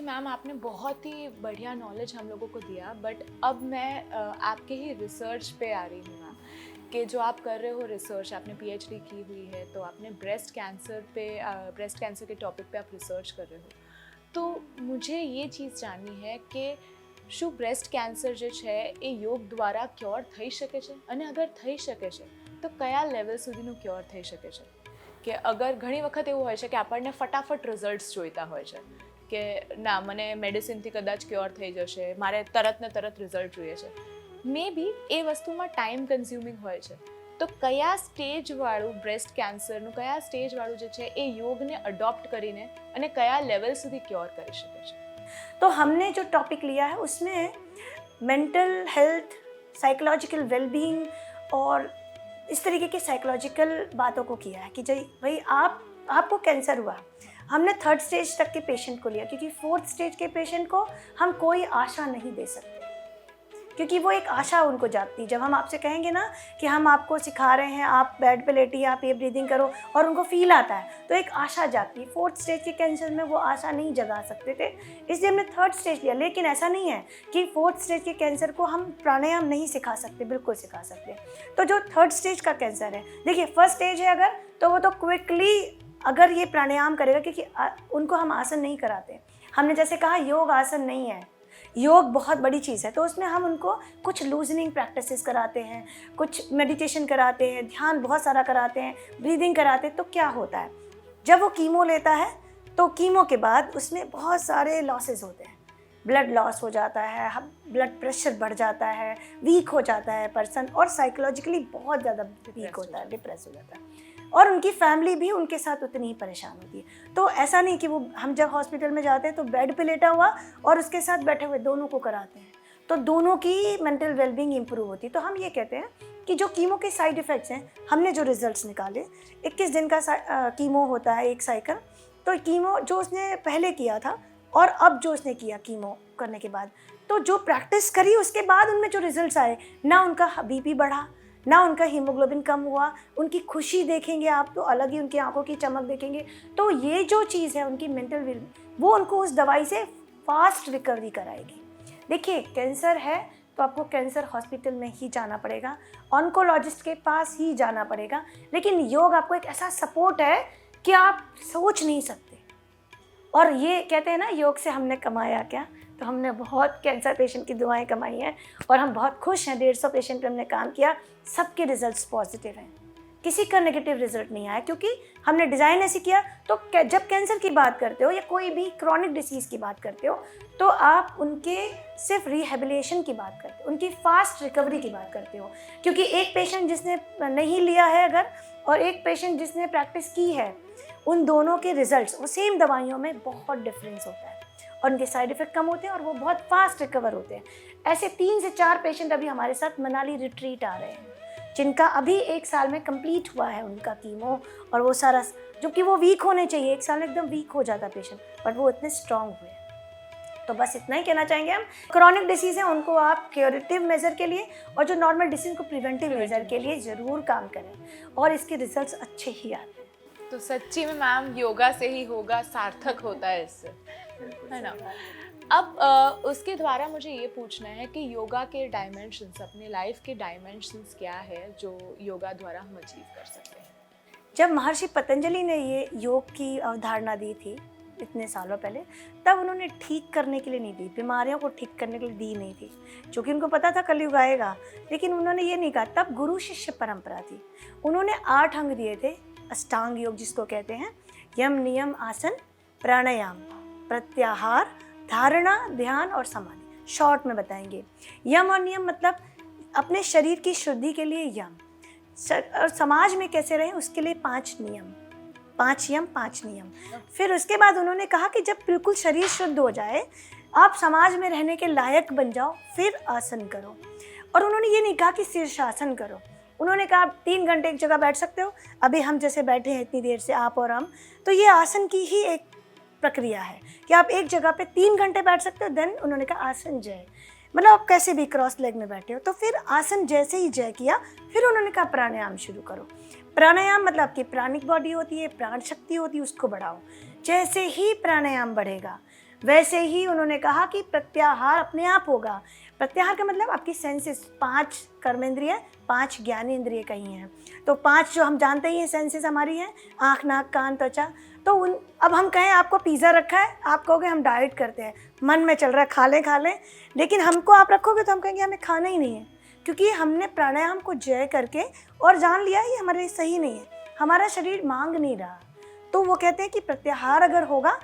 Ma'am आपने बहुत ही बढ़िया नॉलेज हम लोगों को दिया, बट अब मैं आपके ही रिसर्च पे आ रही हूँ मैम, कि जो आप कर रहे हो रिसर्च, आपने पीएचडी की हुई है, तो आपने ब्रेस्ट कैंसर के टॉपिक पे आप रिसर्च कर रहे हो। तो मुझे ये चीज़ जाननी है कि શું બ્રેસ્ટ કેન્સર જે છે એ યોગ દ્વારા ક્યોર થઈ શકે છે, અને અગર થઈ શકે છે તો કયા લેવલ સુધીનું ક્યોર થઈ શકે છે? કે અગર ઘણી વખત એવું હોય છે કે આપણને ફટાફટ રિઝલ્ટ્સ જોઈતા હોય છે કે ના મને મેડિસિનથી કદાચ ક્યોર થઈ જશે, મારે તરત ને તરત રિઝલ્ટ જોઈએ છે, મે બી એ વસ્તુમાં ટાઈમ કન્ઝ્યુમિંગ હોય છે, તો કયા સ્ટેજવાળું બ્રેસ્ટ કેન્સરનું કયા સ્ટેજવાળું જે છે એ યોગને અડોપ્ટ કરીને અને કયા લેવલ સુધી ક્યોર કરી શકે છે? तो हमने जो टॉपिक लिया है उसमें मेंटल हेल्थ, साइकोलॉजिकल वेलबींग और इस तरीके के साइकोलॉजिकल बातों को किया है कि भाई आपको कैंसर हुआ, हमने 3rd स्टेज तक के पेशेंट को लिया क्योंकि 4th स्टेज के पेशेंट को हम कोई आशा नहीं दे सकते, क्योंकि वो एक आशा उनको जाती। जब हम आपसे कहेंगे ना कि हम आपको सिखा रहे हैं, आप बेड पे लेटिए, आप ये ब्रीदिंग करो, और उनको फील आता है तो एक आशा जाती है। 4th स्टेज के कैंसर में वो आशा नहीं जगा सकते थे, इसलिए हमने 3rd स्टेज लिया। लेकिन ऐसा नहीं है कि 4th स्टेज के कैंसर को हम प्राणायाम नहीं सिखा सकते, बिल्कुल सिखा सकते। तो जो 3rd स्टेज का कैंसर है, देखिए 1st स्टेज है अगर, तो वो तो क्विकली अगर ये प्राणायाम करेगा, क्योंकि उनको हम आसन नहीं कराते। हमने जैसे कहा योग आसन नहीं है, योग बहुत बड़ी चीज़ है, तो उसमें हम उनको कुछ लूजनिंग प्रैक्टिसेस कराते हैं, कुछ मेडिटेशन कराते हैं, ध्यान बहुत सारा कराते हैं, ब्रीदिंग कराते हैं। तो क्या होता है, जब वो कीमो लेता है तो कीमो के बाद उसमें बहुत सारे लॉसेस होते हैं, ब्लड लॉस हो जाता है, ब्लड प्रेशर बढ़ जाता है, वीक हो जाता है पर्सन, और साइकोलॉजिकली बहुत ज़्यादा वीक होता है, डिप्रेस हो जाता है, और उनकी फैमिली भी उनके साथ उतनी ही परेशान होती है। तो ऐसा नहीं कि वो, हम जब हॉस्पिटल में जाते हैं तो बेड पे लेटा हुआ और उसके साथ बैठे हुए दोनों को कराते हैं, तो दोनों की मेंटल वेलबींग इंप्रूव होती है। तो हम ये कहते हैं कि जो कीमो के साइड इफ़ेक्ट्स हैं, हमने जो रिजल्ट्स निकाले, 21 दिन का कीमो होता है एक साइकिल, तो कीमो जो उसने पहले किया था और अब जो उसने किया कीमो करने के बाद, तो जो प्रैक्टिस करी उसके बाद उनमें जो रिजल्ट्स आए, ना उनका बीपी बढ़ा, ना उनका हीमोग्लोबिन कम हुआ, उनकी खुशी देखेंगे आप तो अलग ही, उनकी आंखों की चमक देखेंगे। तो ये जो चीज़ है उनकी मेंटल वेल, वो उनको उस दवाई से फास्ट रिकवरी कराएगी। देखिए कैंसर है तो आपको कैंसर हॉस्पिटल में ही जाना पड़ेगा, ऑन्कोलॉजिस्ट के पास ही जाना पड़ेगा, लेकिन योग आपको एक ऐसा सपोर्ट है कि आप सोच नहीं सकते। और ये कहते हैं ना, योग से हमने कमाया क्या, तो हमने बहुत कैंसर पेशेंट की दुआएं कमाई हैं और हम बहुत खुश हैं। 150 पेशेंट पे हमने काम किया, सबके रिजल्ट्स पॉजिटिव हैं, किसी का नेगेटिव रिजल्ट नहीं आया, क्योंकि हमने डिज़ाइन ऐसे किया। तो जब कैंसर की बात करते हो या कोई भी क्रॉनिक डिसीज़ की बात करते हो, तो आप उनके सिर्फ रिहेबिलिटेशन की बात करते हो, उनकी फास्ट रिकवरी की बात करते हो, क्योंकि एक पेशेंट जिसने नहीं लिया है अगर, और एक पेशेंट जिसने प्रैक्टिस की है, उन दोनों के रिजल्ट्स, वो सेम दवाइयों में बहुत डिफरेंस होता है और उनके साइड इफ़ेक्ट कम होते हैं और वो बहुत फास्ट रिकवर होते हैं। ऐसे 3 से 4 पेशेंट अभी हमारे साथ मनाली रिट्रीट आ रहे हैं, जिनका अभी 1 साल में कंप्लीट हुआ है उनका कीमो, और वो सारा, जो कि वो वीक होने चाहिए, 1 साल में एकदम वीक हो जाता पेशेंट, बट वो इतने स्ट्रांग हुए। तो बस इतना ही कहना चाहेंगे हम। क्रॉनिक डिसीज़ है उनको आप क्यूरेटिव मेजर के लिए, और जो नॉर्मल डिसीज़ को प्रिवेंटिव मेजर के लिए ज़रूर काम करें, और इसके रिजल्ट्स अच्छे ही आते हैं। तो सच्ची में मैम योगा से ही होगा सार्थक होता है इससे, है ना? अब उसके द्वारा मुझे ये पूछना है कि योगा के डायमेंशंस, अपने लाइफ के डायमेंशंस क्या है जो योगा द्वारा हम अचीव कर सकते हैं? जब महर्षि पतंजलि ने ये योग की अवधारणा दी थी इतने सालों पहले, तब उन्होंने ठीक करने के लिए नहीं दी, बीमारियों को ठीक करने के लिए दी नहीं थी, क्योंकि उनको पता था कलयुग आएगा। लेकिन उन्होंने ये नहीं कहा, तब गुरु शिष्य परंपरा थी। उन्होंने 8 अंग दिए थे, अष्टांग योग जिसको कहते हैं, यम नियम आसन प्राणायाम प्रत्याहार धारणा ध्यान और समाधि। शॉर्ट में बताएंगे, यम और नियम मतलब अपने शरीर की शुद्धि के लिए यम, और समाज में कैसे रहें उसके लिए 5 नियम, 5 यम 5 नियम। फिर उसके बाद उन्होंने कहा कि जब बिल्कुल शरीर शुद्ध हो जाए, आप समाज में रहने के लायक बन जाओ, फिर आसन करो। और उन्होंने ये नहीं कहा कि शीर्षासन करो, उन्होंने कहा आप 3 घंटे एक जगह बैठ सकते हो, अभी हम जैसे बैठे हैं इतनी देर से आप और हम, तो ये आसन की ही एक प्रक्रिया है कि आप एक जगह पे 3 घंटे बैठ सकते हो। देन उन्होंने कहा आसन जय, मतलब आप कैसे भी क्रॉस लेग में बैठे हो, तो फिर आसन जैसे ही जय किया, फिर उन्होंने कहा प्राणायाम शुरू करो। प्राणायाम मतलब आपकी प्राणिक बॉडी होती है, प्राण शक्ति होती है, उसको बढ़ाओ। जैसे ही प्राणायाम बढ़ेगा, वैसे ही उन्होंने कहा कि प्रत्याहार अपने आप होगा। प्रत्याहार का मतलब आपकी सेंसेस, 5 कर्मेंद्रिय, 5 ज्ञानेंद्रिय कही हैं। तो 5 जो हम जानते ही हैं सेंसेस हमारी हैं, आँख, नाक, कान, त्वचा। तो अब हम कहें आपको पिज़्ज़ा रखा है, आप कहोगे हम डाइट करते हैं, मन में चल रहा है खा लें, लेकिन हमको आप रखोगे तो हम कहेंगे हमें खाना ही नहीं है, क्योंकि हमने प्राणायाम को जय करके और जान लिया ये हमारे लिए सही नहीं है, हमारा शरीर मांग नहीं रहा। तो वो कहते हैं कि प्रत्याहार अगर होगा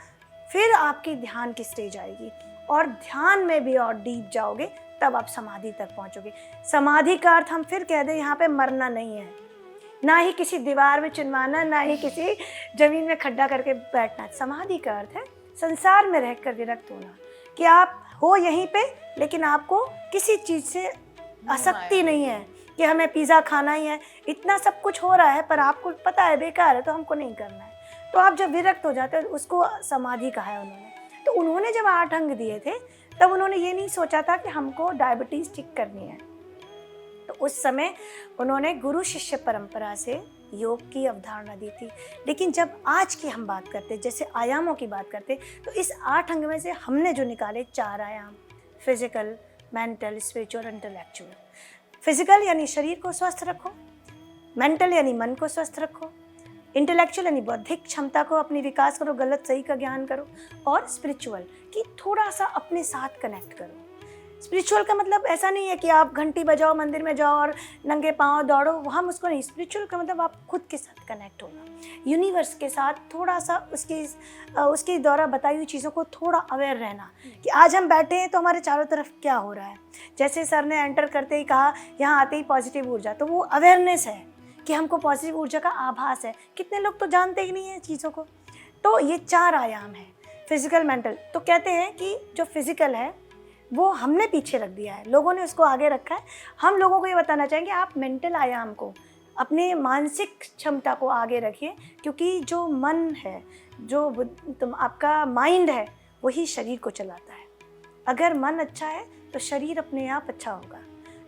फिर आपकी ध्यान की स्टेज आएगी, और ध्यान में भी और डीप जाओगे तब आप समाधि तक पहुंचोगे। समाधि का अर्थ हम फिर कह दें यहाँ पे मरना नहीं है, ना ही किसी दीवार में चिनवाना, ना ही किसी जमीन में खड्डा करके बैठना। समाधि का अर्थ है संसार में रहकर विरक्त होना, कि आप हो यहीं पे लेकिन आपको किसी चीज़ से आसक्ति नहीं है कि हमें पिज़्ज़ा खाना ही है। इतना सब कुछ हो रहा है पर आपको पता है बेकार है तो हमको नहीं करना है। तो आप जब विरक्त हो जाते हैं उसको समाधि कहा है उन्होंने। तो उन्होंने जब 8 अंग दिए थे तब उन्होंने ये नहीं सोचा था कि हमको डायबिटीज़ ठीक करनी है। तो उस समय उन्होंने गुरु शिष्य परंपरा से योग की अवधारणा दी थी। लेकिन जब आज की हम बात करते, जैसे आयामों की बात करते, तो इस 8 अंग में से हमने जो निकाले 4 आयाम, physical, mental, spiritual, intellectual. Physical यानी शरीर को स्वस्थ रखो, मेंटल यानी मन को स्वस्थ रखो, इंटेलेक्चुअल यानी बौद्धिक क्षमता को अपनी विकास करो, गलत सही का ज्ञान करो, और स्पिरिचुअल कि थोड़ा सा अपने साथ कनेक्ट करो। स्पिरिचुअल का मतलब ऐसा नहीं है कि आप घंटी बजाओ, मंदिर में जाओ और नंगे पाँव दौड़ो, हम उसको नहीं। स्पिरिचुअल का मतलब आप खुद के साथ कनेक्ट होना, यूनिवर्स के साथ थोड़ा सा उसके द्वारा बताई हुई चीज़ों को थोड़ा अवेयर रहना कि आज हम बैठे हैं तो हमारे चारों तरफ क्या हो रहा है। जैसे सर ने एंटर करते ही कहा यहाँ आते ही पॉजिटिव ऊर्जा, तो वो अवेयरनेस है कि हमको पॉजिटिव ऊर्जा का आभास है। कितने लोग तो जानते ही नहीं हैं चीज़ों को। तो ये 4 आयाम हैं, फिजिकल, मेंटल। तो कहते हैं कि जो फिजिकल है वो हमने पीछे रख दिया है, लोगों ने उसको आगे रखा है। हम लोगों को ये बताना चाहेंगे आप मेंटल आयाम को, अपने मानसिक क्षमता को आगे रखिए, क्योंकि जो मन है, जो आपका माइंड है, वही शरीर को चलाता है। अगर मन अच्छा है तो शरीर अपने आप अच्छा होगा।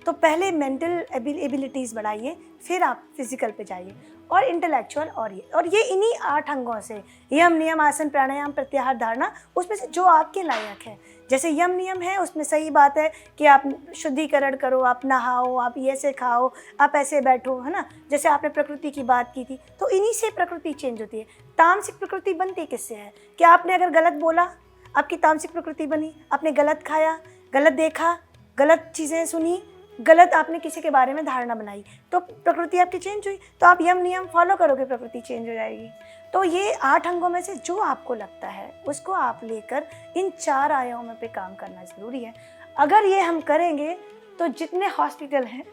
तो पहले मेंटल एबिलिटीज़ बढ़ाइए, फिर आप फिजिकल पे जाइए, और इंटेलेक्चुअल, और ये इन्हीं 8 अंगों से, यम, नियम, आसन, प्राणायाम, प्रत्याहार, धारणा, उसमें से जो आपके लायक है। जैसे यम नियम है उसमें सही बात है कि आप शुद्धिकरण करो, आप नहाओ, आप ये से खाओ, आप ऐसे बैठो, है ना। जैसे आपने प्रकृति की बात की थी, तो इन्हीं से प्रकृति चेंज होती है। तामसिक प्रकृति बनती किससे है कि आपने अगर गलत बोला, आपकी तामसिक प्रकृति बनी। आपने गलत खाया, गलत देखा, गलत चीज़ें सुनी, गलत आपने किसी के बारे में धारणा बनाई, तो प्रकृति आपकी चेंज हुई। तो आप यम नियम फॉलो करोगे, प्रकृति चेंज हो जाएगी। तो ये 8 अंगों में से जो आपको लगता है उसको आप लेकर इन 4 आयामों पे काम करना ज़रूरी है। अगर ये हम करेंगे तो जितने हॉस्पिटल हैं,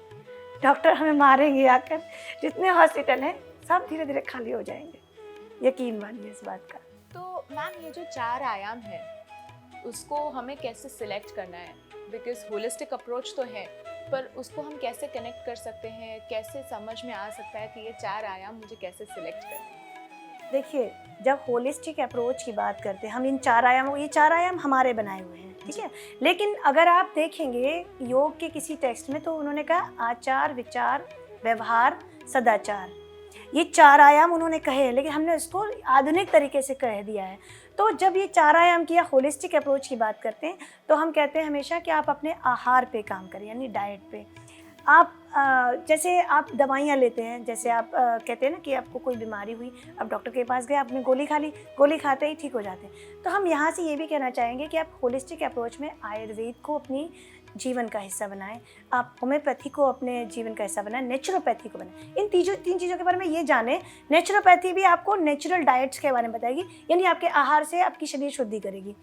डॉक्टर हमें मारेंगे आकर, जितने हॉस्पिटल हैं सब धीरे धीरे खाली हो जाएंगे, यकीन मानिए इस बात का। तो मैम ये जो 4 आयाम है उसको हमें कैसे सिलेक्ट करना है? बिकॉज होलिस्टिक अप्रोच तो है, पर उसको हम कैसे कनेक्ट कर सकते हैं, कैसे समझ में आ सकता है कि ये 4 आयाम मुझे कैसे सिलेक्ट करने हैं? देखिए, जब होलिस्टिक अप्रोच की बात करते हैं हम, इन 4 आयामों, ये 4 आयाम हमारे बनाए हुए हैं, ठीक है। लेकिन अगर आप देखेंगे योग के किसी टेक्स्ट में, तो उन्होंने कहा आचार, विचार, व्यवहार, सदाचार, ये 4 आयाम उन्होंने कहे हैं, लेकिन हमने उसको आधुनिक तरीके से कह दिया है। तो जब ये 4 आयाम की या होलिस्टिक अप्रोच की बात करते हैं तो हम कहते हैं हमेशा कि आप अपने आहार पे काम करें, यानी डाइट पे। आप जैसे आप दवाइयाँ लेते हैं, जैसे आप कहते हैं ना कि आपको कोई बीमारी हुई, आप डॉक्टर के पास गए, आपने गोली खा ली, गोली खाते ही ठीक हो जाते हैं। तो हम यहाँ से ये भी कहना चाहेंगे कि आप होलिस्टिक अप्रोच में आयुर्वेद को अपनी जीवन का हिस्सा बनाएं, आप होम्योपैथी को अपने जीवन का हिस्सा बनाएं, नेचुरोपैथी को बनाएं। इन 3 चीज़ों के बारे में ये जानें। नेचुरोपैथी भी आपको नेचुरल डाइट्स के बारे में बताएगी, यानी आपके आहार से आपकी शरीर शुद्धि करेगी।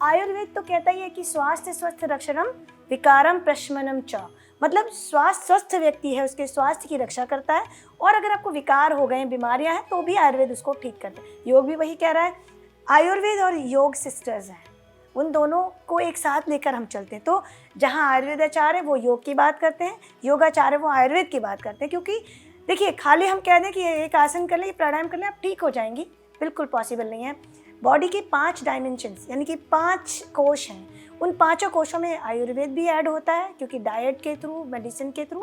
आयुर्वेद तो कहता ही है कि स्वास्थ्य स्वस्थ रक्षणम विकारम प्रशमनम च, मतलब स्वस्थ व्यक्ति है उसके स्वास्थ्य की रक्षा करता है, और अगर आपको विकार हो गए, बीमारियां हैं, तो भी आयुर्वेद उसको ठीक करता है। योग भी वही कह रहा है। आयुर्वेद और योग सिस्टर्स हैं, उन दोनों को एक साथ लेकर हम चलते हैं। तो जहाँ आयुर्वेदाचार्य है वो योग की बात करते हैं, योगाचार्य वो आयुर्वेद की बात करते हैं। क्योंकि देखिए, खाली हम कह दें कि एक आसन कर लें, प्राणायाम कर लें, आप ठीक हो जाएंगी, बिल्कुल पॉसिबल नहीं है। बॉडी के 5 डायमेंशंस, यानी कि 5 कोश हैं, उन 5 कोशों में आयुर्वेद भी ऐड होता है, क्योंकि डाइट के थ्रू, मेडिसिन के थ्रू,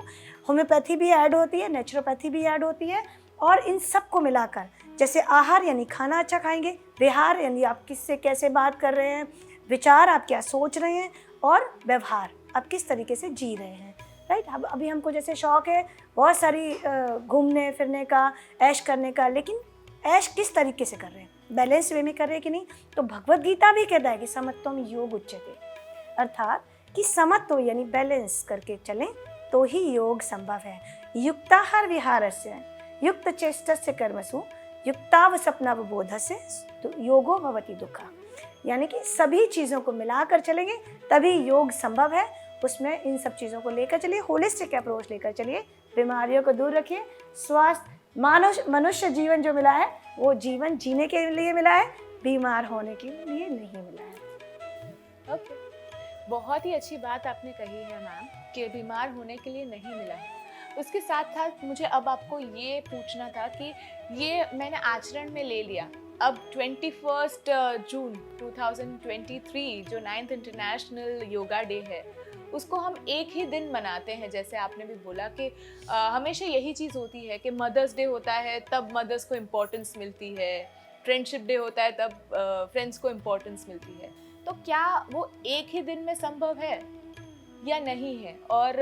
होम्योपैथी भी ऐड होती है, नेचुरोपैथी भी ऐड होती है। और इन सब को मिलाकर, जैसे आहार यानी खाना अच्छा खाएंगे, विहार यानी आप किससे कैसे बात कर रहे हैं, विचार आप क्या सोच रहे हैं और व्यवहार आप किस तरीके से जी रहे हैं, राइट। अब अभी हमको जैसे शौक है बहुत सारी घूमने फिरने का, ऐश करने का, लेकिन ऐश किस तरीके से कर रहे हैं, बैलेंस वे में कर रहे हैं कि नहीं। तो भगवत गीता भी कहता है कि समत्वम योग उच्यते, अर्थात कि समत्व यानी बैलेंस करके चलें तो ही योग संभव है। युक्ताहार विहारस्य युक्त चेष्टस्य कर्मसु युक्ताव सपनावबोधस्य तो योगो भवति दुःखा, यानी कि सभी चीज़ों को मिलाकर चलेंगे तभी योग संभव है। उसमें इन सब चीज़ों को लेकर चलिए, होलिस्टिक अप्रोच लेकर चलिए, बीमारियों को दूर रखिए। स्वास्थ्य मनुष्य जीवन जो मिला है वो जीवन जीने के लिए मिला है, बीमार होने के लिए नहीं मिला है। ओके, बहुत ही अच्छी बात आपने कही है मैम कि बीमार होने के लिए नहीं मिला है। उसके साथ साथ मुझे अब आपको ये पूछना था कि ये मैंने आचरण में ले लिया, अब 21 जून 2023 जो 9th इंटरनेशनल योगा डे है उसको हम एक ही दिन मनाते हैं। जैसे आपने भी बोला कि हमेशा यही चीज़ होती है कि मदर्स डे होता है तब मदर्स को इम्पोर्टेंस मिलती है, फ्रेंडशिप डे होता है तब फ्रेंड्स को इम्पोर्टेंस मिलती है। तो क्या वो एक ही दिन में संभव है या नहीं है? और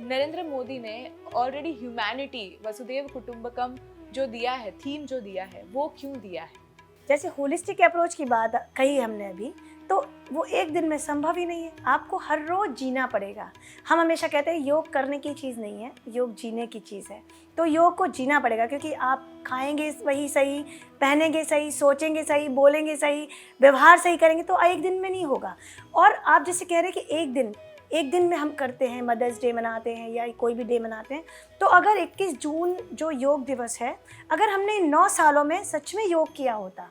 नरेंद्र मोदी ने ऑलरेडी ह्यूमैनिटी वसुदेव कुटुंबकम जो दिया है, थीम जो दिया है, वो क्यों दिया है? जैसे होलिस्टिक अप्रोच की बात कही हमने अभी, तो वो एक दिन में संभव ही नहीं है, आपको हर रोज़ जीना पड़ेगा। हम हमेशा कहते हैं योग करने की चीज़ नहीं है, योग जीने की चीज़ है। तो योग को जीना पड़ेगा, क्योंकि आप खाएंगे वही सही, पहनेंगे सही, सोचेंगे सही, बोलेंगे सही, व्यवहार सही करेंगे तो एक दिन में नहीं होगा। और आप जैसे कह रहे हैं कि एक दिन में हम करते हैं, मदर्स डे मनाते हैं या कोई भी डे मनाते हैं, तो अगर 21 जून जो योग दिवस है, अगर हमने 9 सालों में सच में योग किया होता,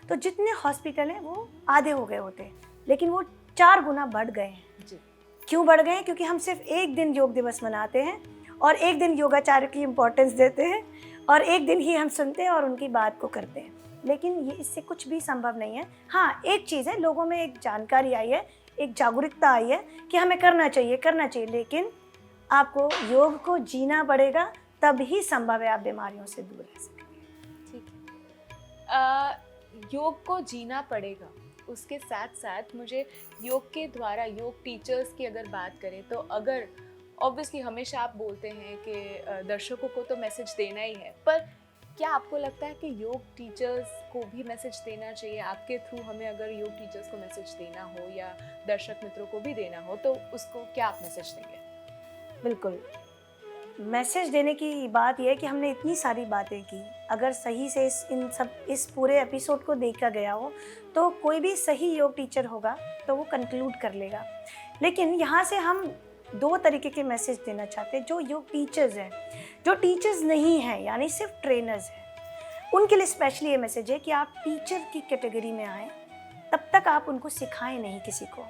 तो जितने हॉस्पिटल हैं वो आधे हो गए होते, लेकिन वो 4 गुना बढ़ गए हैं जी। क्यों बढ़ गए हैं? क्योंकि हम सिर्फ एक दिन योग दिवस मनाते हैं और एक दिन योगाचार्य की इम्पोर्टेंस देते हैं और एक दिन ही हम सुनते हैं और उनकी बात को करते हैं, लेकिन ये इससे कुछ भी संभव नहीं है। हाँ, एक चीज़ है, लोगों में एक जानकारी आई है, एक जागरूकता आई है कि हमें करना चाहिए, लेकिन आपको योग को जीना पड़ेगा, तब ही संभव है आप बीमारियों से दूर रह सकें। ठीक है, योग को जीना पड़ेगा। उसके साथ साथ मुझे योग के द्वारा, योग टीचर्स की अगर बात करें तो अगर ऑब्वियसली हमेशा आप बोलते हैं कि दर्शकों को तो मैसेज देना ही है, पर क्या आपको लगता है कि योग टीचर्स को भी मैसेज देना चाहिए? आपके थ्रू हमें अगर योग टीचर्स को मैसेज देना हो या दर्शक मित्रों को भी देना हो तो उसको क्या आप मैसेज देंगे? बिल्कुल, मैसेज देने की बात यह है कि हमने इतनी सारी बातें की, अगर सही से इस पूरे एपिसोड को देखा गया हो तो कोई भी सही योग टीचर होगा तो वो कंक्लूड कर लेगा। लेकिन यहाँ से हम 2 तरीके के मैसेज देना चाहते हैं। जो योग टीचर्स हैं, जो टीचर्स नहीं हैं यानी सिर्फ ट्रेनर्स हैं, उनके लिए स्पेशली ये मैसेज है कि आप टीचर की कैटेगरी में आएँ, तब तक आप उनको सिखाएं नहीं किसी को,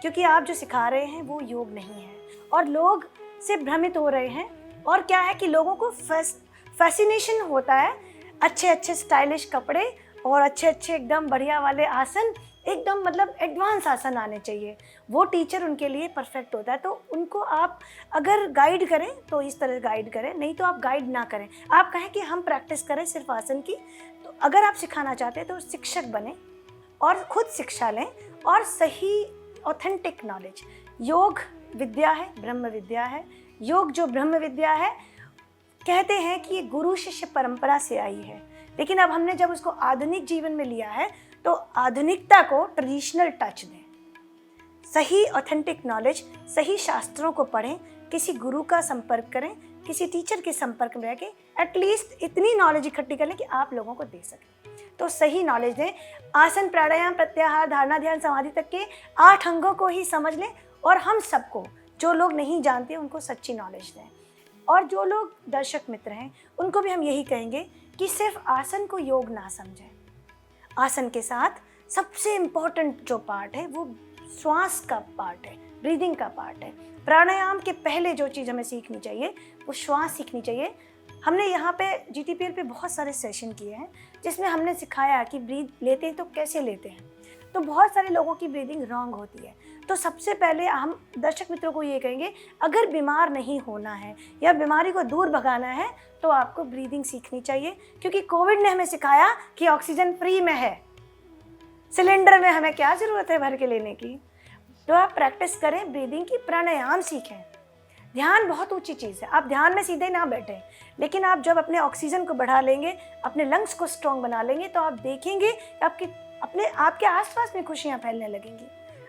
क्योंकि आप जो सिखा रहे हैं वो योग नहीं है और लोग से भ्रमित हो रहे हैं। और क्या है कि लोगों को फैसिनेशन होता है, अच्छे स्टाइलिश कपड़े और अच्छे एकदम बढ़िया वाले आसन, एकदम मतलब एडवांस आसन आने चाहिए, वो टीचर उनके लिए परफेक्ट होता है। तो उनको आप अगर गाइड करें तो इस तरह गाइड करें, नहीं तो आप गाइड ना करें, आप कहें कि हम प्रैक्टिस करें सिर्फ आसन की। तो अगर आप सिखाना चाहते हैं तो शिक्षक बने और खुद शिक्षा लें और सही ऑथेंटिक नॉलेज। योग विद्या है, ब्रह्म विद्या है। योग जो ब्रह्म विद्या है, कहते हैं कि ये गुरु शिष्य परंपरा से आई है, लेकिन अब हमने जब उसको आधुनिक जीवन में लिया है तो आधुनिकता को ट्रेडिशनल टच दें, सही ऑथेंटिक नॉलेज, सही शास्त्रों को पढ़ें, किसी गुरु का संपर्क करें, किसी टीचर के संपर्क में रह के एटलीस्ट इतनी नॉलेज इकट्ठी कर लें कि आप लोगों को दे सकें। तो सही नॉलेज दें, आसन प्राणायाम प्रत्याहार धारणा ध्यान समाधि तक के 8 अंगों को ही समझ लें और हम सबको, जो लोग नहीं जानते उनको सच्ची नॉलेज दें। और जो लोग दर्शक मित्र हैं उनको भी हम यही कहेंगे कि सिर्फ आसन को योग ना समझें, आसन के साथ सबसे इम्पोर्टेंट जो पार्ट है वो श्वास का पार्ट है, ब्रीदिंग का पार्ट है। प्राणायाम के पहले जो चीज़ हमें सीखनी चाहिए वो श्वास सीखनी चाहिए। हमने यहाँ पे GTPL पे बहुत सारे सेशन किए हैं जिसमें हमने सिखाया कि ब्रीथ लेते हैं तो कैसे लेते हैं। तो बहुत सारे लोगों की ब्रीदिंग रॉन्ग होती है। तो सबसे पहले हम दर्शक मित्रों को ये कहेंगे, अगर बीमार नहीं होना है या बीमारी को दूर भगाना है तो आपको ब्रीदिंग सीखनी चाहिए, क्योंकि कोविड ने हमें सिखाया कि ऑक्सीजन फ्री में है, सिलेंडर में हमें क्या ज़रूरत है भर के लेने की। तो आप प्रैक्टिस करें ब्रीदिंग की, प्राणायाम सीखें। ध्यान बहुत ऊंची चीज़ है। आप ध्यान में सीधे ना बैठें, लेकिन आप जब अपने ऑक्सीजन को बढ़ा लेंगे, अपने लंग्स को स्ट्रॉन्ग बना लेंगे, तो आप देखेंगे कि आपके आसपास में खुशियाँ फैलने लगेंगी,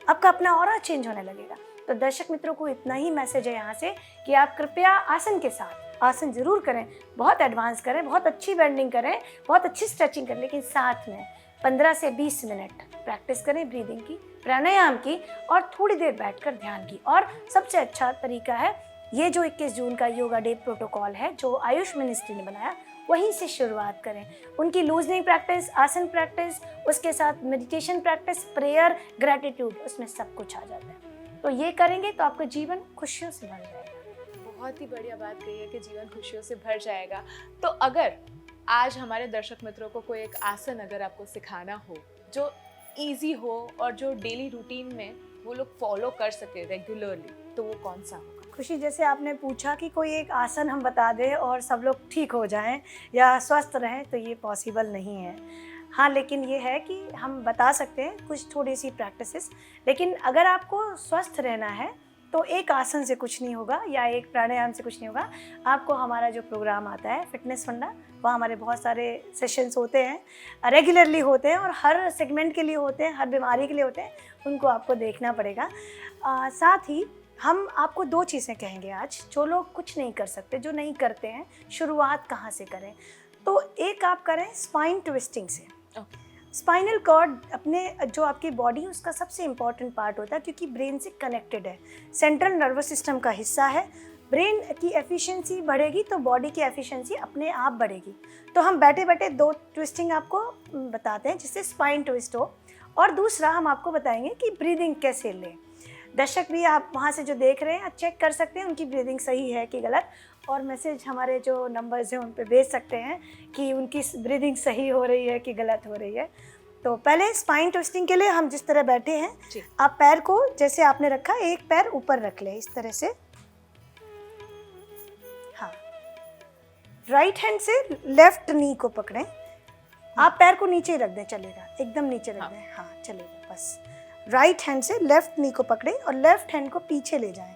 आपका अपना ऑरा चेंज होने लगेगा। तो दर्शक मित्रों को इतना ही मैसेज है यहाँ से कि आप कृपया आसन के साथ आसन ज़रूर करें, बहुत एडवांस करें, बहुत अच्छी बेंडिंग करें, बहुत अच्छी स्ट्रेचिंग करें, लेकिन साथ में 15 से 20 मिनट प्रैक्टिस करें ब्रीदिंग की, प्राणायाम की, और थोड़ी देर बैठकर ध्यान की। और सबसे अच्छा तरीका है ये जो 21 जून का योगा डे प्रोटोकॉल है जो आयुष मिनिस्ट्री ने बनाया, वहीं से शुरुआत करें। उनकी लूजनिंग प्रैक्टिस, आसन प्रैक्टिस, उसके साथ मेडिटेशन प्रैक्टिस, प्रेयर, ग्रैटिट्यूड, उसमें सब कुछ आ जाता है। तो ये करेंगे तो आपका जीवन खुशियों से भर जाएगा। बहुत ही बढ़िया बात कही है कि जीवन खुशियों से भर जाएगा। तो अगर आज हमारे दर्शक मित्रों को कोई एक आसन अगर आपको सिखाना हो जो इजी हो और जो डेली रूटीन में वो लोग फॉलो कर सके रेगुलरली, तो वो कौन सा होगा? खुशी, जैसे आपने पूछा कि कोई एक आसन हम बता दें और सब लोग ठीक हो जाएं या स्वस्थ रहें, तो ये पॉसिबल नहीं है। हाँ, लेकिन ये है कि हम बता सकते हैं कुछ थोड़ी सी प्रैक्टिसेस। लेकिन अगर आपको स्वस्थ रहना है तो एक आसन से कुछ नहीं होगा या एक प्राणायाम से कुछ नहीं होगा। आपको हमारा जो प्रोग्राम आता है फिटनेस फंडा, वहाँ हमारे बहुत सारे सेशंस होते हैं, रेगुलरली होते हैं और हर सेगमेंट के लिए होते हैं, हर बीमारी के लिए होते हैं, उनको आपको देखना पड़ेगा। साथ ही हम आपको 2 चीज़ें कहेंगे आज, जो लोग कुछ नहीं कर सकते, जो नहीं करते हैं, शुरुआत कहाँ से करें। तो एक आप करें स्पाइन ट्विस्टिंग से। स्पाइनल कॉर्ड अपने जो आपकी बॉडी उसका सबसे इम्पॉर्टेंट पार्ट होता है, क्योंकि ब्रेन से कनेक्टेड है, सेंट्रल नर्वस सिस्टम का हिस्सा है। ब्रेन की एफिशिएंसी बढ़ेगी तो बॉडी की एफिशिएंसी अपने आप बढ़ेगी। तो हम बैठे बैठे 2 ट्विस्टिंग आपको बताते हैं जिससे स्पाइन ट्विस्ट हो, और दूसरा हम आपको बताएंगे कि ब्रीदिंग कैसे लें। दर्शक भी आप वहाँ से जो देख रहे हैं आप चेक कर सकते हैं उनकी ब्रीदिंग सही है कि गलत, और मैसेज हमारे जो नंबर्स हैं उन पे भेज सकते हैं कि उनकी ब्रीदिंग सही हो रही है कि गलत हो रही है। तो पहले स्पाइन ट्विस्टिंग के लिए हम जिस तरह बैठे हैं, आप पैर को जैसे आपने रखा, एक पैर ऊपर रख ले इस तरह से। हाँ, राइट हैंड से लेफ्ट नी को पकड़ें। आप पैर को नीचे रख दें, चलेगा, एकदम नीचे रख दें। हाँ, चलेगा। बस राइट हैंड से लेफ्ट नी को पकड़ें और लेफ्ट हैंड को पीछे ले जाएं।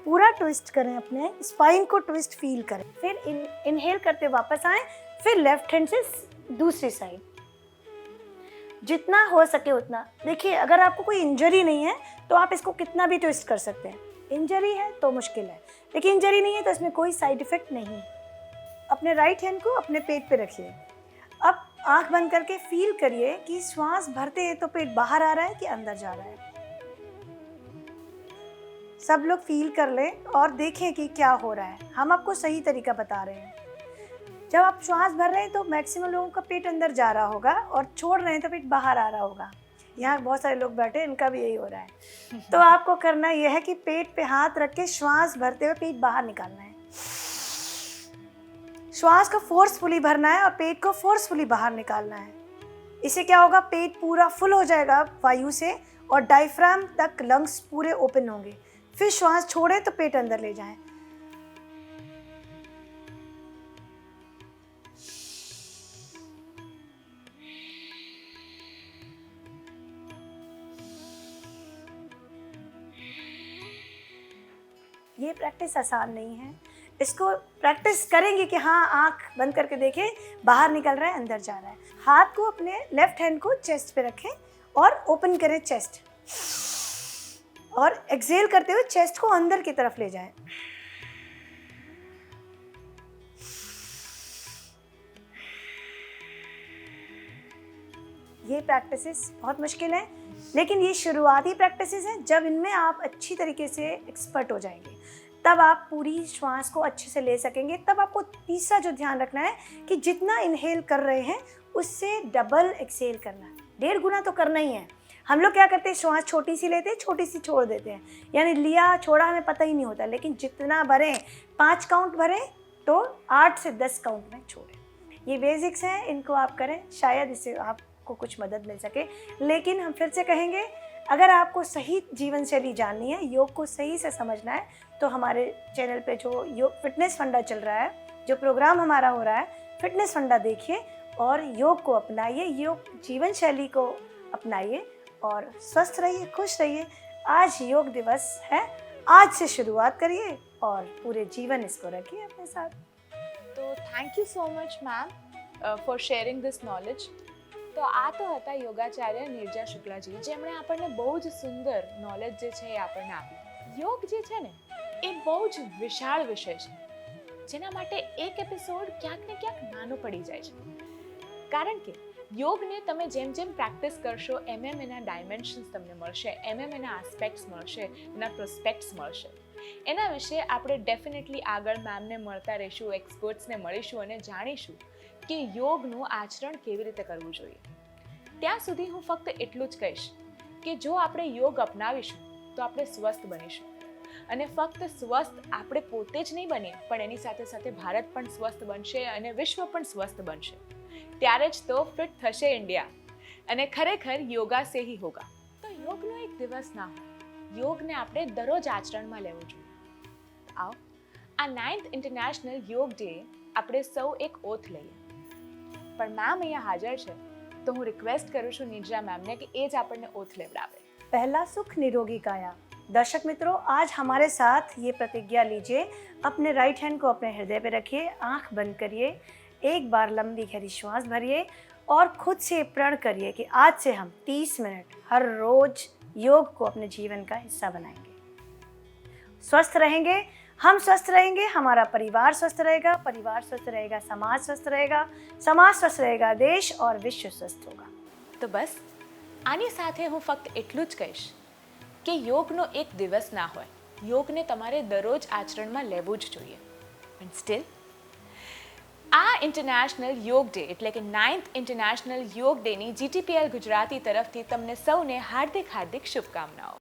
पूरा ट्विस्ट करें, अपने स्पाइन को ट्विस्ट फील करें। फिर इनहेल करते वापस आएं, फिर लेफ्ट हैंड से दूसरी साइड, जितना हो सके उतना। देखिए, अगर आपको कोई इंजरी नहीं है तो आप इसको कितना भी ट्विस्ट कर सकते हैं। इंजरी है तो मुश्किल है, लेकिन इंजरी नहीं है तो इसमें कोई साइड इफेक्ट नहीं है। अपने राइट हैंड को अपने पेट पे रखिए। अब आंख बंद करके फील करिए कि श्वास भरते हैं तो पेट बाहर आ रहा है कि अंदर जा रहा है। सब लोग फील कर लें और देखें कि क्या हो रहा है। हम आपको सही तरीका बता रहे हैं। जब आप श्वास भर रहे हैं तो मैक्सिमम लोगों का पेट अंदर जा रहा होगा, और छोड़ रहे हैं तो पेट बाहर आ रहा होगा। यहाँ बहुत सारे लोग बैठे, इनका भी यही हो रहा है। तो आपको करना यह है कि पेट पे हाथ रख के श्वास भरते हुए पेट बाहर निकालना है। श्वास को फोर्सफुली भरना है और पेट को फोर्सफुली बाहर निकालना है। इससे क्या होगा, पेट पूरा फुल हो जाएगा वायु से और डायफ्राम तक लंग्स पूरे ओपन होंगे। फिर श्वास छोड़ें तो पेट अंदर ले जाएं। ये प्रैक्टिस आसान नहीं है। इसको प्रैक्टिस करेंगे कि हाँ, आंख बंद करके देखें, बाहर निकल रहा है, अंदर जा रहा है। हाथ को अपने लेफ्ट हैंड को चेस्ट पे रखें और ओपन करें चेस्ट, और एक्सहेल करते हुए चेस्ट को अंदर की तरफ ले जाएं। ये प्रैक्टिसेस बहुत मुश्किल है, लेकिन ये शुरुआती प्रैक्टिसेस हैं। जब इनमें आप अच्छी तरीके से एक्सपर्ट हो जाएंगे तब आप पूरी श्वास को अच्छे से ले सकेंगे। तब आपको तीसरा जो ध्यान रखना है कि जितना इनहेल कर रहे हैं उससे डबल एक्सहेल करना है, 1.5 गुना तो करना ही है। हम लोग क्या करते हैं, श्वास छोटी सी लेते हैं, छोटी सी छोड़ देते हैं, यानी लिया छोड़ा हमें पता ही नहीं होता। लेकिन जितना भरें, 5 काउंट भरें तो 8 से 10 काउंट में छोड़ें। ये बेसिक्स हैं, इनको आप करें, शायद इससे आपको कुछ मदद मिल सके। लेकिन हम फिर से कहेंगे, अगर आपको सही जीवन शैली जाननी है, योग को सही से समझना है, तो हमारे चैनल पे जो योग फिटनेस फंडा चल रहा है, जो प्रोग्राम हमारा हो रहा है फिटनेस फंडा, देखिए और योग को अपनाइए। योग जीवन शैली को अपनाइए और स्वस्थ रहिए, खुश रहिए। आज योग दिवस है, आज से शुरुआत करिए और पूरे जीवन इसको रखिए अपने साथ। તો thank you so much ma'am for sharing this knowledge. તો આ તો હતા યોગાચાર્ય નિર્જા શુક્લાજી, જેમણે આપણને બહુ જ સુંદર નોલેજ જે છે એ આપણને આપી. યોગ જે છે ને એ બહુ જ વિશાળ વિષય છે, જેના માટે એક એપિસોડ ક્યાંક ને ક્યાંક નાનો પડી જાય છે. કારણ કે યોગને તમે જેમ જેમ પ્રેક્ટિસ કરશો એમ એના ડાયમેન્શન્સ તમને મળશે, એમ એના આસ્પેક્ટ્સ મળશે, એના પ્રોસ્પેક્ટ્સ મળશે. એના વિશે આપણે ડેફિનેટલી આગળ મેમને મળતા રહીશું, એક્સપર્ટ્સને મળીશું અને જાણીશું કે યોગનું આચરણ કેવી રીતે કરવું જોઈએ. ત્યાં સુધી હું ફક્ત એટલું જ કહીશ કે જો આપણે યોગ અપનાવીશું તો આપણે સ્વસ્થ બનીશું. અને ફક્ત સ્વસ્થ આપણે પોતે જ નહીં બનીએ, પણ એની સાથે સાથે ભારત પણ સ્વસ્થ બનશે અને વિશ્વ પણ સ્વસ્થ બનશે. ત્યારે જ તો ફિટ થશે ઇન્ડિયા. અને ખરેખર યોગા સે હી હોગા. તો યોગનો એક દિવસ ના હોય, યોગને આપણે દરરોજ આચરણમાં લેવું જોઈએ. આવો આ 9th ઇન્ટરનેશનલ યોગ ડે આપણે સૌ એક ઓથ લઈએ. પણ મેમ અહીંયા હાજર છે તો હું રિક્વેસ્ટ કરું છું નિર્જા मैम ने कि એ જ આપણને ઓથ લેવડાવે. पहला सुख निरोगी काया। दर्शक मित्रों, आज हमारे साथ ये प्रतिज्ञा लीजिए, अपने राइट हैंड को अपने हृदय पे रखिए, आंख बंद करिए, एक बार लंबी गहरी श्वास भरिए और खुद से प्रण करिए कि आज से हम 30 मिनट हर रोज योग को अपने जीवन का हिस्सा बनाएंगे। स्वस्थ रहेंगे, हम स्वस्थ रहेंगे, हमारा परिवार स्वस्थ रहेगा, परिवार स्वस्थ रहेगा, समाज स्वस्थ रहेगा, समाज स्वस्थ रहेगा, देश और विश्व स्वस्थ होगा। તો બસ આની સાથે હું ફક્ત એટલું જ કહીશ કે યોગનો એક દિવસ ના હોય, યોગને તમારે દરરોજ આચરણમાં લેવું જ જોઈએ. પણ સ્ટીલ આ ઇન્ટરનેશનલ યોગ ડે એટલે કે 9th ઇન્ટરનેશનલ યોગ ડેની GTPL ગુજરાતી તરફથી તમને સૌને હાર્દિક હાર્દિક શુભકામનાઓ.